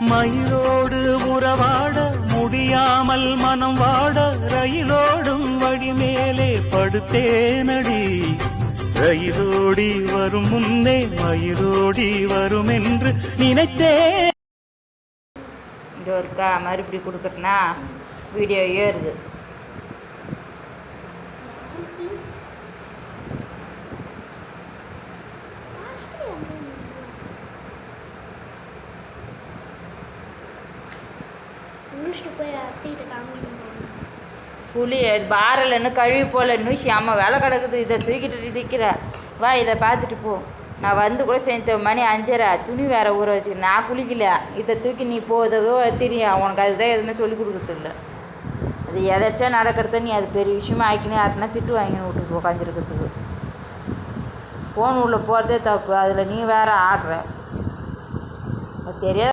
மயிலோடு உறவாட முடியாமல் மனம் வாட ரயிலோடும் வழி மேலே படுத்தேனடி. ரயிலோடி வரும் முன்னே மயிலோடி வரும் என்று நினைத்தேன். இங்கே இருக்கா மறுபடி கொடுக்குறேன்னா வீடியோ ஏறுது. புளி பாரலன்னு கழுவி போல இன்னும் அம்மா வேலை கிடக்குது. இதை தூக்கிட்டு திக்கிற வா, இதை பார்த்துட்டு போ. நான் வந்து கூட சேர்ந்து மணி 5:30 துணி வேறு ஊற வச்சுக்கிறேன். நான் குளிக்கல. இதை தூக்கி நீ போதவோ தெரியும். உனக்கு அதுதான் எதுவுமே சொல்லி கொடுக்குறது இல்லை. அது எதாச்சா நடக்கிறத நீ அது பெரிய விஷயமா ஆக்கினே ஆட்டினா திட்டு வாங்கின்னு விட்டுட்டு உட்காந்துருக்கிறதுக்கு. ஃபோன் உள்ள போகிறதே தப்பு. அதில் நீ வேறு ஆடுற. அது தெரியாது.